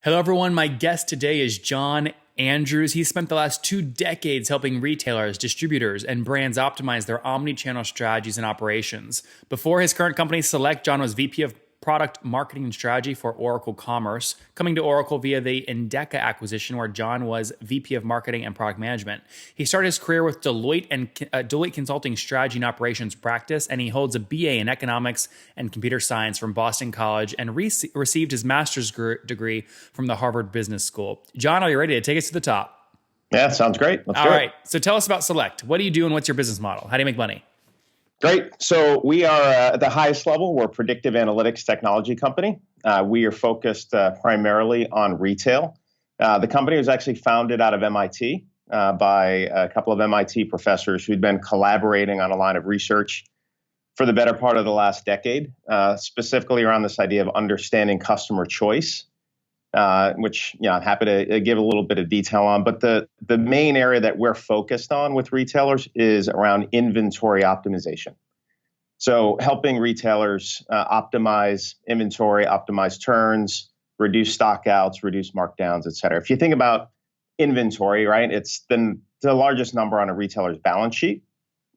Hello, everyone. My guest today is John Andrews. He spent the last 2 decades helping retailers, distributors, and brands optimize their omni-channel strategies and operations. Before his current company, Celect, John was VP of Product Marketing and Strategy for Oracle Commerce, coming to Oracle via the Endeca acquisition, where John was VP of Marketing and Product Management. He started his career with Deloitte and Deloitte Consulting Strategy and Operations Practice, and he holds a BA in Economics and Computer Science from Boston College and received his master's degree from the Harvard Business School. John, are you ready to take us to the top? Yeah, sounds great. Let's do it. All right. So tell us about Celect. What do you do and what's your business model? How do you make money? Great. So we are at the highest level. We're a predictive analytics technology company. We are focused primarily on retail. The company was actually founded out of MIT by a couple of MIT professors who'd been collaborating on a line of research for the better part of the last decade, specifically around this idea of understanding customer choice, which I'm happy to give a little bit of detail on. But the main area that we're focused on with retailers is around inventory optimization. So helping retailers optimize inventory, optimize turns, reduce stockouts, reduce markdowns, et cetera. If you think about inventory, right, it's the largest number on a retailer's balance sheet.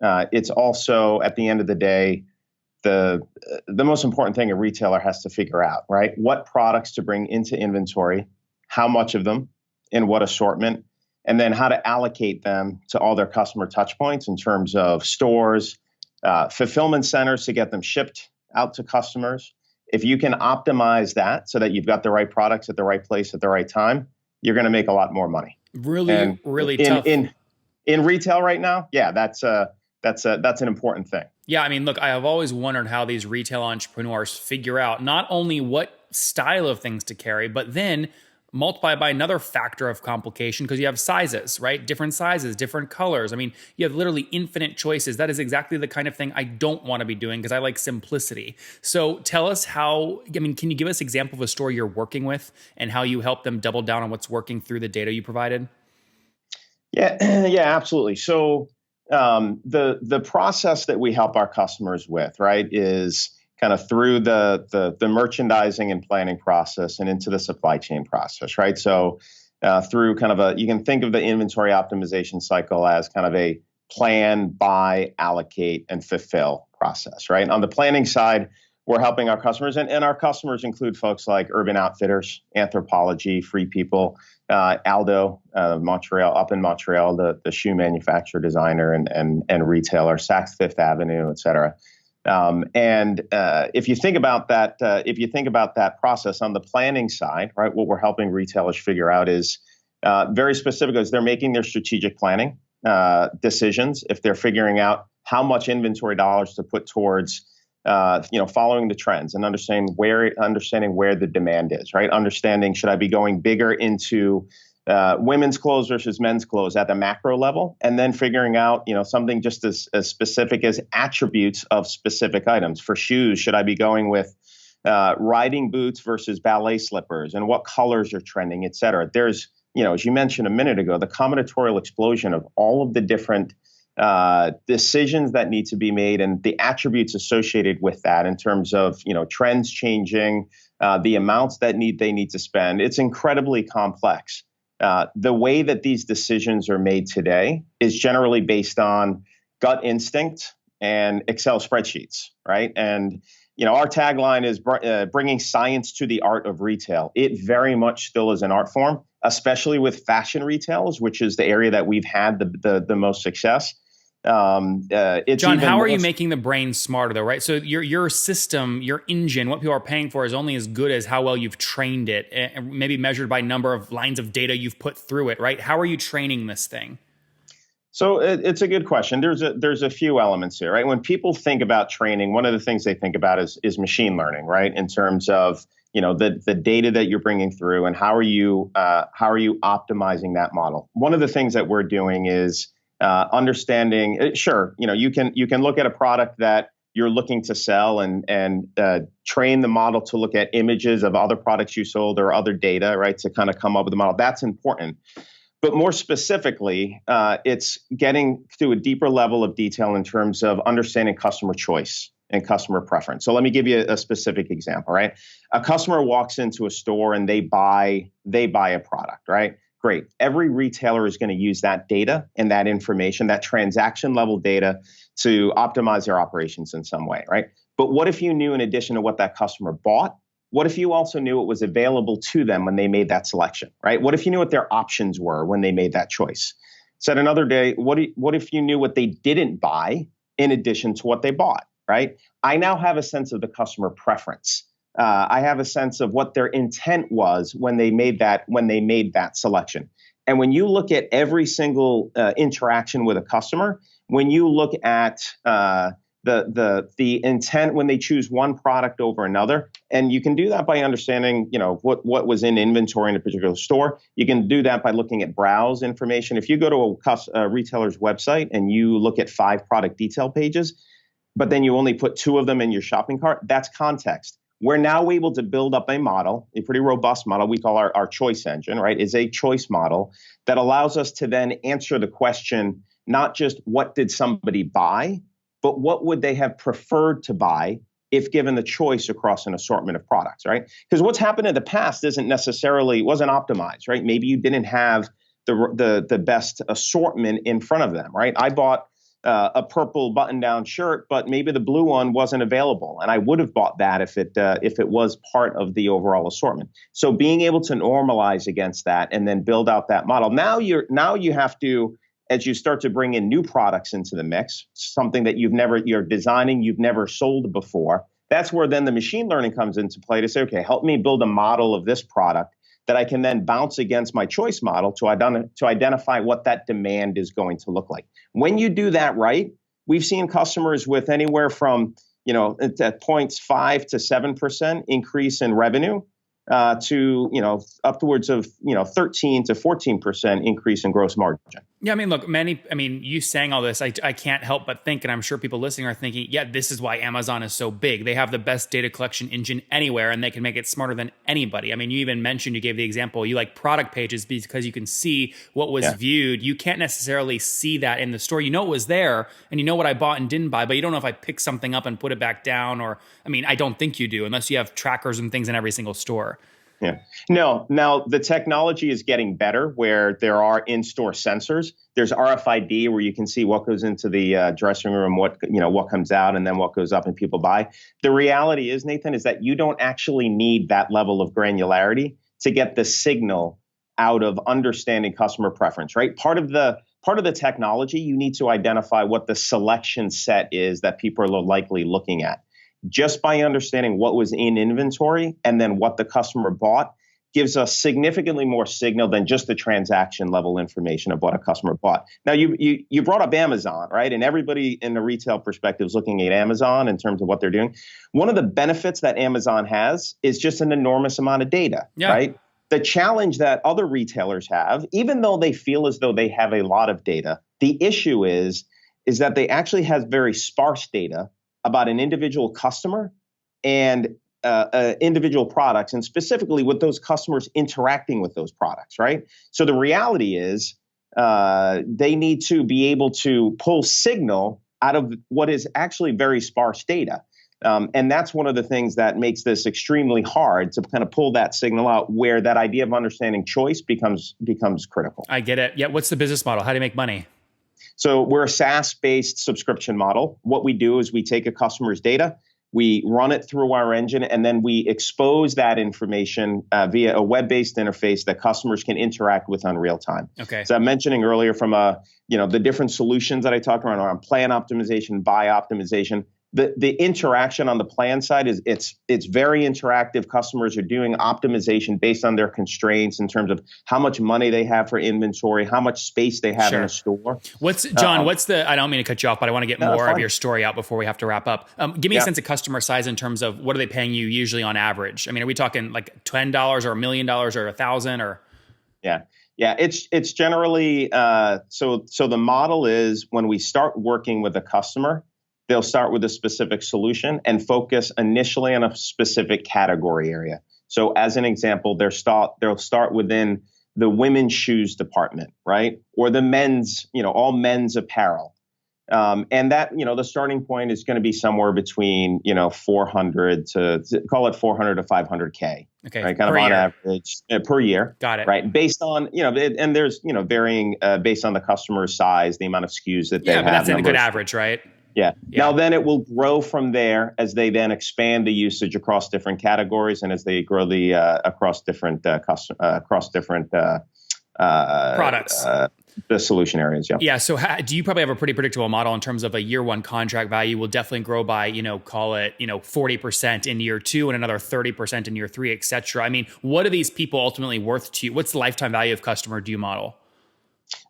It's also, at the end of the day, the most important thing a retailer has to figure out, right? What products to bring into inventory, how much of them, in what assortment, and then how to allocate them to all their customer touch points in terms of stores, fulfillment centers to get them shipped out to customers. If you can optimize that so that you've got the right products at the right place at the right time, you're going to make a lot more money. Really tough. In retail right now, yeah, that's an important thing. Yeah, I mean, look, I have always wondered how these retail entrepreneurs figure out not only what style of things to carry, but then multiply by another factor of complication because you have sizes, right? Different sizes, different colors. I mean, you have literally infinite choices. That is exactly the kind of thing I don't want to be doing because I like simplicity. So tell us can you give us an example of a store you're working with and how you help them double down on what's working through the data you provided? Yeah, absolutely. So the process that we help our customers with, right, is kind of through the merchandising and planning process and into the supply chain process, right? So through kind of you can think of the inventory optimization cycle as kind of a plan, buy, allocate, and fulfill process, right? On the planning side, we're helping our customers, and our customers include folks like Urban Outfitters, Anthropologie, Free People, Aldo, Montreal, up in Montreal, the shoe manufacturer, designer, and retailer, Saks Fifth Avenue, et cetera. If you think about that process on the planning side, right, what we're helping retailers figure out is very specific as they're making their strategic planning decisions. If they're figuring out how much inventory dollars to put towards following the trends and understanding where the demand is, right? Understanding, should I be going bigger into women's clothes versus men's clothes at the macro level, and then figuring out, something just as specific as attributes of specific items. For shoes, should I be going with riding boots versus ballet slippers, and what colors are trending, et cetera? There's, as you mentioned a minute ago, the combinatorial explosion of all of the different decisions that need to be made and the attributes associated with that in terms of, trends changing, the amounts that they need to spend. It's incredibly complex. The way that these decisions are made today is generally based on gut instinct and Excel spreadsheets, right? And, our tagline is bringing science to the art of retail. It very much still is an art form, especially with fashion retailers, which is the area that we've had the most success. John, how are you making the brain smarter though, right? So your system, your engine, what people are paying for is only as good as how well you've trained it, and maybe measured by number of lines of data you've put through it, right? How are you training this thing? So it's a good question. There's a few elements here, right? When people think about training, one of the things they think about is machine learning, right? In terms of the data that you're bringing through, and how are you optimizing that model? One of the things that we're doing is understanding. Sure, you can look at a product that you're looking to sell and train the model to look at images of other products you sold or other data, right, to kind of come up with a model. That's important. But more specifically, it's getting to a deeper level of detail in terms of understanding customer choice. and customer preference. So let me give you a specific example, right? A customer walks into a store and they buy a product, right? Great. Every retailer is going to use that data and that information, that transaction level data, to optimize their operations in some way, right? But what if you knew, in addition to what that customer bought, what if you also knew it was available to them when they made that selection, right? What if you knew what their options were when they made that choice? Said another day, what if you knew what they didn't buy in addition to what they bought, right? I now have a sense of the customer preference. I have a sense of what their intent was when they made that selection. And when you look at every single interaction with a customer, when you look at the intent when they choose one product over another, and you can do that by understanding, what was in inventory in a particular store. You can do that by looking at browse information. If you go to a retailer's website and you look at 5 product detail pages, but then you only put 2 of them in your shopping cart, that's context. We're now able to build up a model, a pretty robust model we call our choice engine, right? Is a choice model that allows us to then answer the question, not just what did somebody buy, but what would they have preferred to buy if given the choice across an assortment of products, right? Because what's happened in the past wasn't optimized, right? Maybe you didn't have the best assortment in front of them, right? I bought a purple button-down shirt, but maybe the blue one wasn't available, and I would have bought that if it was part of the overall assortment. So being able to normalize against that and then build out that model. Now you have to, as you start to bring in new products into the mix, something that you're designing, you've never sold before. That's where then the machine learning comes into play to say, okay, help me build a model of this product that I can then bounce against my choice model to identify what that demand is going to look like. When you do that right, we've seen customers with anywhere from, at points 5 to 7% increase in revenue to, upwards of, 13 to 14% increase in gross margin. Yeah, look, you saying all this, I can't help but think, and I'm sure people listening are thinking, yeah, this is why Amazon is so big. They have the best data collection engine anywhere, and they can make it smarter than anybody. You even mentioned, you gave the example, you like product pages because you can see what was viewed. You can't necessarily see that in the store. You know it was there, and you know what I bought and didn't buy, but you don't know if I picked something up and put it back down, or, I don't think you do, unless you have trackers and things in every single store. Yeah. No, now the technology is getting better where there are in-store sensors. There's RFID where you can see what goes into the dressing room, what comes out, and then what goes up and people buy. The reality is, Nathan, is that you don't actually need that level of granularity to get the signal out of understanding customer preference, right? Part of the technology, you need to identify what the selection set is that people are likely looking at. Just by understanding what was in inventory and then what the customer bought gives us significantly more signal than just the transaction level information of what a customer bought. Now, you brought up Amazon, right? And everybody in the retail perspective is looking at Amazon in terms of what they're doing. One of the benefits that Amazon has is just an enormous amount of data, right? The challenge that other retailers have, even though they feel as though they have a lot of data, the issue is that they actually have very sparse data about an individual customer and individual products, and specifically with those customers interacting with those products, right? So the reality is they need to be able to pull signal out of what is actually very sparse data. And that's one of the things that makes this extremely hard to kind of pull that signal out, where that idea of understanding choice becomes critical. I get it. Yeah. What's the business model? How do you make money? So we're a SaaS-based subscription model. What we do is we take a customer's data, we run it through our engine, and then we expose that information via a web-based interface that customers can interact with on real time. Okay. So I'm mentioning earlier from the different solutions that I talked around plan optimization, buy optimization. The interaction on the plan side is it's very interactive. Customers are doing optimization based on their constraints in terms of how much money they have for inventory, how much space they have in a store. John, I don't mean to cut you off, but I want to get more of your story out before we have to wrap up. Give me a sense of customer size in terms of what are they paying you usually on average? Are we talking like $10 or $1 million or $1,000 or? Yeah. Yeah, it's generally so the model is when we start working with a customer, they'll start with a specific solution and focus initially on a specific category area. So as an example, they'll start within the women's shoes department, right? Or the men's, all men's apparel. And that, the starting point is going to be somewhere between, 400 to call it 400 to 500K, Okay. right? Kind of on average per year. Got it. Right. Based on, and there's, varying based on the customer's size, the amount of SKUs that they have. Yeah, but that's a good average, right? Yeah. Now, then it will grow from there as they then expand the usage across different categories and as they grow the across different products. The solution areas. Yeah. Yeah. So do you probably have a pretty predictable model in terms of a year one contract value will definitely grow by, call it, 40% in year two and another 30% in year three, et cetera. I mean, what are these people ultimately worth to you? What's the lifetime value of customer do you model?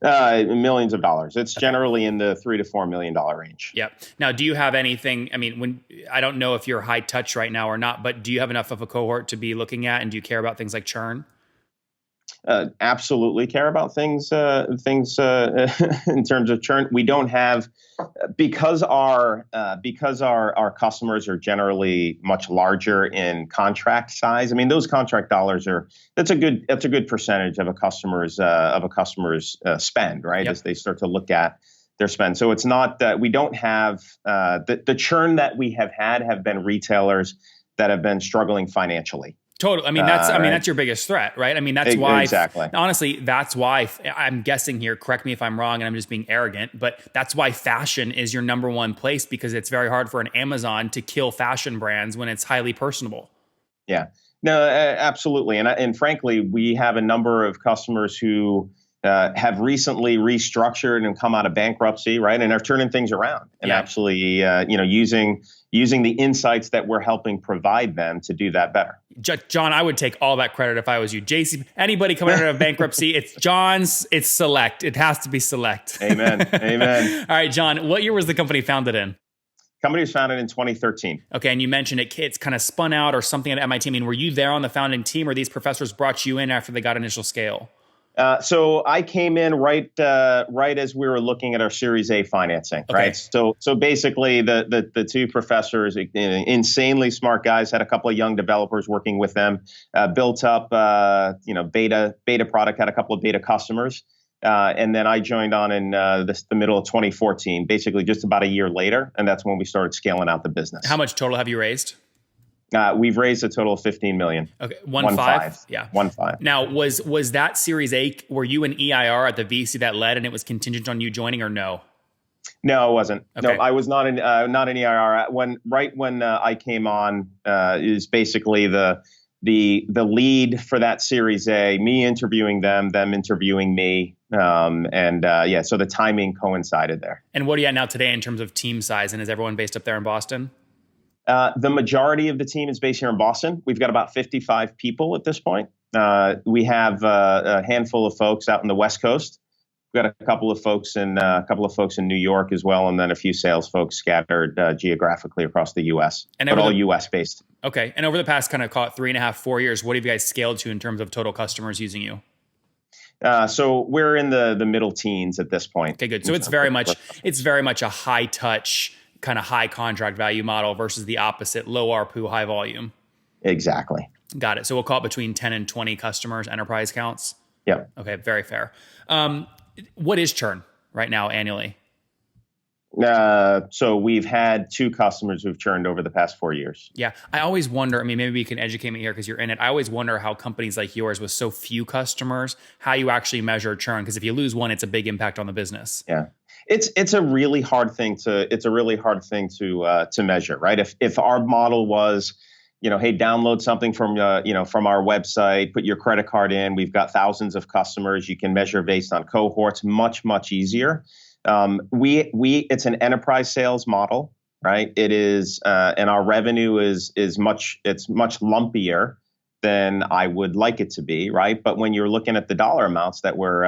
Millions of dollars. It's generally in the $3 to $4 million range. Yep. Now, do you have anything? I mean, I don't know if you're high touch right now or not, but do you have enough of a cohort to be looking at, and do you care about things like churn? Absolutely care about things in terms of churn. We don't have because our customers are generally much larger in contract size. I mean, those contract dollars that's a good percentage of a customer's spend, right? Yep. As they start to look at their spend. So it's not that we don't have the churn that we have been retailers that have been struggling financially. Totally. I mean, that's your biggest threat, right? I mean, that's why, exactly. Honestly, that's why I'm guessing here, correct me if I'm wrong and I'm just being arrogant, but that's why fashion is your number one place, because it's very hard for an Amazon to kill fashion brands when it's highly personable. Yeah, no, absolutely. And frankly, we have a number of customers who have recently restructured and come out of bankruptcy, right? And are turning things around and actually, using the insights that we're helping provide them to do that better. John, I would take all that credit if I was you. JC, anybody coming out of bankruptcy, it's John's, it's Celect. It has to be Celect. Amen. Amen. All right, John, what year was the company founded in? Company was founded in 2013. Okay, and you mentioned it's kind of spun out or something at MIT. I mean, were you there on the founding team, or these professors brought you in after they got initial scale? So I came in right as we were looking at our Series A financing, okay. Right? So basically, the two professors, insanely smart guys, had a couple of young developers working with them, built up beta product, had a couple of beta customers, and then I joined on in the middle of 2014, basically just about a year later, and that's when we started scaling out the business. How much total have you raised? We've raised a total of $15 million. Okay, 1.5. Yeah, 1.5. Now, was that Series A? Were you an EIR at the VC that led, and it was contingent on you joining, or no? No, it wasn't. Okay. No, I was not an EIR. When I came on, is basically the lead for that Series A. Me interviewing them interviewing me, so the timing coincided there. And what are you at now today in terms of team size? And is everyone based up there in Boston? The majority of the team is based here in Boston. We've got about 55 people at this point. We have a handful of folks out in the West Coast. We've got a couple of folks in New York as well, and then a few sales folks scattered geographically across the U.S. But all U.S. based. Okay. And over the past kind of, call it 3.5, 4 years, what have you guys scaled to in terms of total customers using you? So we're in the middle teens at this point. Okay, good. So it's very much a high touch, kind of high contract value model versus the opposite, low ARPU, high volume. Exactly. Got it. So we'll call it between 10 and 20 customers, enterprise counts. Yeah. Okay, very fair. What is churn right now annually? So we've had 2 customers who've churned over the past 4 years. Yeah. I always wonder, I mean, maybe you can educate me here because you're in it. I always wonder how companies like yours with so few customers, how you actually measure churn. Because if you lose one, it's a big impact on the business. Yeah. It's a really hard thing to measure, right? If our model was, hey, download something from our website, put your credit card in, we've got thousands of customers, you can measure based on cohorts, much easier. It's an enterprise sales model, right? It is, and our revenue is much lumpier than I would like it to be, right? But when you're looking at the dollar amounts that we're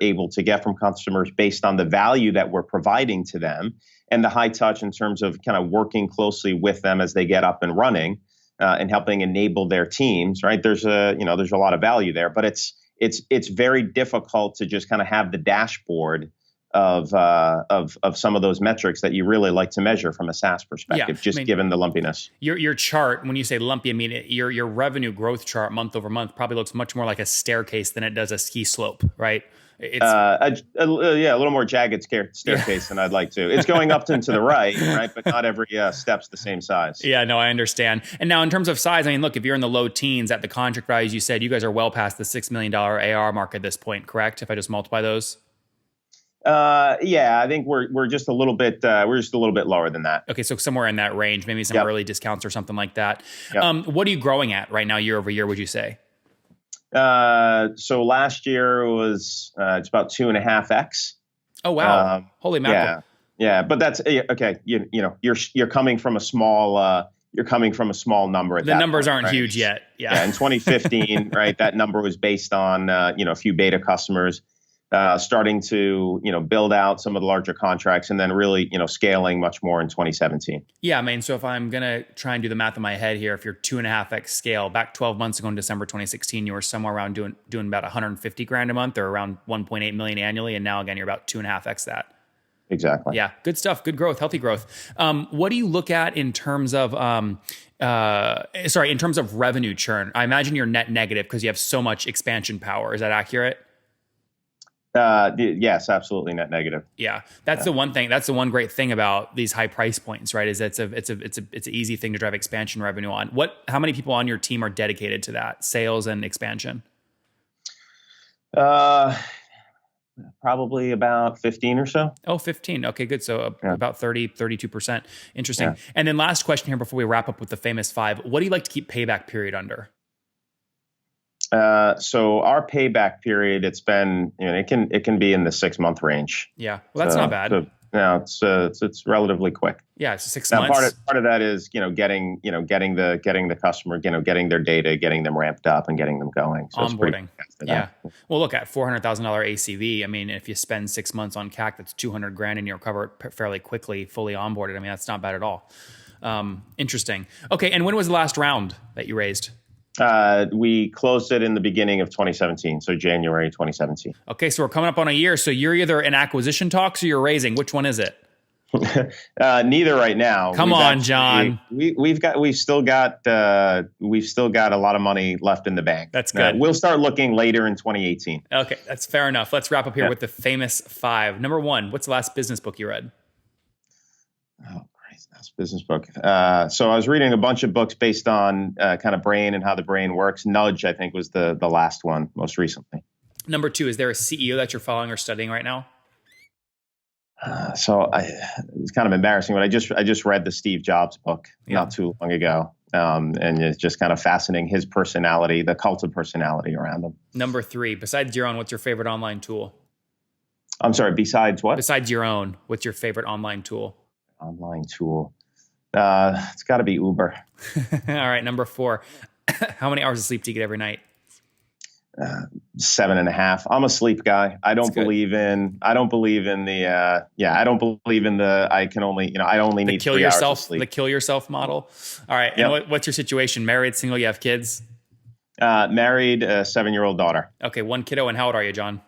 able to get from customers based on the value that we're providing to them and the high touch in terms of kind of working closely with them as they get up and running and helping enable their teams, right? There's a lot of value there, but it's very difficult to just kind of have the dashboard of some of those metrics that you really like to measure from a SaaS perspective, given the lumpiness. Your chart, when you say lumpy, I mean your revenue growth chart month over month probably looks much more like a staircase than it does a ski slope, right? It's a little more jagged staircase than I'd like to. It's going up and to the right, but not every step's the same size. Yeah, no, I understand. And now in terms of size, I mean, look, if you're in the low teens at the contract values, you said you guys are well past the $6 million ARR mark at this point, correct? If I just multiply those. I think we're just a little bit lower than that. Okay, so somewhere in that range, maybe some early discounts or something like that. Yep. What are you growing at right now, year over year? Would you say? So last year was it's about 2.5x. Oh wow! Holy mackerel! Yeah, but that's okay. You're coming from a small number. The numbers aren't huge yet. Yeah. In 2015, right, that number was based on a few beta customers. Starting to build out some of the larger contracts, and then really scaling much more in 2017. Yeah, I mean, so if I'm gonna try and do the math in my head here, if you're 2.5x scale, back 12 months ago in December 2016, you were somewhere around doing about 150 grand a month, or around 1.8 million annually, and now again you're about 2.5x that. Exactly. Yeah, good stuff, good growth, healthy growth. What do you look at in terms of in terms of revenue churn? I imagine you're net negative because you have so much expansion power. Is that accurate? Yes, absolutely net negative. Yeah, that's the one thing. That's the one great thing about these high price points, right? Is it's an easy thing to drive expansion revenue on. How many people on your team are dedicated to that, sales and expansion? Probably about 15 or so. Oh, 15. Okay, good. So about 32%. Interesting. Yeah. And then last question here before we wrap up with the famous 5. What do you like to keep payback period under? So our payback period, it's been, it can be in the 6-month range. Yeah. Well, that's not bad. So, it's relatively quick. Yeah. It's 6 now, months. Part of that is, getting the customer, getting their data, getting them ramped up and getting them going. So onboarding. Yeah. Well, look at $400,000 ACV. I mean, if you spend 6 months on CAC, that's 200 grand and you recover it fairly quickly, fully onboarded. I mean, that's not bad at all. Interesting. Okay. And when was the last round that you raised? We closed it in the beginning of 2017, so January 2017. Okay, so we're coming up on a year. So you're either in acquisition talks or you're raising. Which one is it? Neither right now. Come on, John. We've still got a lot of money left in the bank. That's good. We'll start looking later in 2018. Okay, that's fair enough. Let's wrap up here with the famous 5. Number 1, what's the last business book you read? Oh, that's business book. So I was reading a bunch of books based on kind of brain and how the brain works. Nudge, I think, was the last one most recently. Number 2, is there a CEO that you're following or studying right now? It's kind of embarrassing, but I just read the Steve Jobs book not too long ago. And it's just kind of fascinating, his personality, the cult of personality around him. Number 3, besides your own, what's your favorite online tool? I'm sorry, besides what? Besides your own, what's your favorite online tool? Online tool. It's got to be Uber. All right. Number 4, how many hours of sleep do you get every night? 7.5. I'm a sleep guy. I don't believe in the, I don't believe in the, I only need 3 hours of sleep. The kill yourself model. All right. Yep. And what's your situation? Married, single, you have kids? Married, a 7-year-old daughter. Okay. 1 kiddo. And how old are you, John?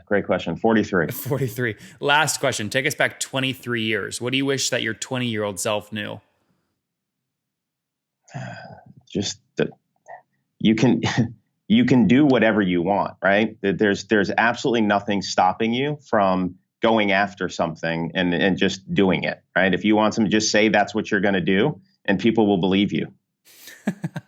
Great question. 43. 43. Last question. Take us back 23 years. What do you wish that your 20-year-old self knew? Just that you can do whatever you want, right? There's absolutely nothing stopping you from going after something and just doing it, right? If you want something, just say that's what you're going to do, and people will believe you.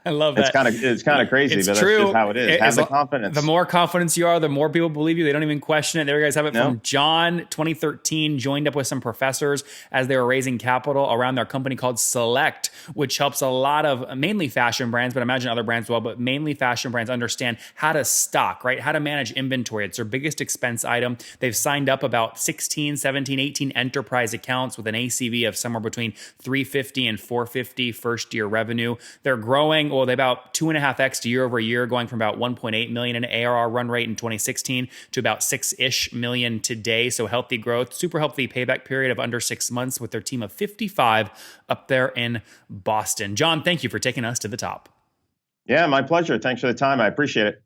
I love that. It's kind of crazy, but true. That's just how it is. Have the confidence. The more confidence you are, the more people believe you. They don't even question it. There you guys have it from John, 2013, joined up with some professors as they were raising capital around their company called Celect, which helps a lot of mainly fashion brands, but I imagine other brands as well, but mainly fashion brands understand how to stock, right? How to manage inventory. It's their biggest expense item. They've signed up about 16, 17, 18 enterprise accounts with an ACV of somewhere between 350 and 450 first year revenue. They're growing, they about 2.5x year over year, going from about 1.8 million in ARR run rate in 2016 to about 6-ish million today. So healthy growth, super healthy payback period of under 6 months with their team of 55 up there in Boston. John, thank you for taking us to the top. Yeah, my pleasure. Thanks for the time. I appreciate it.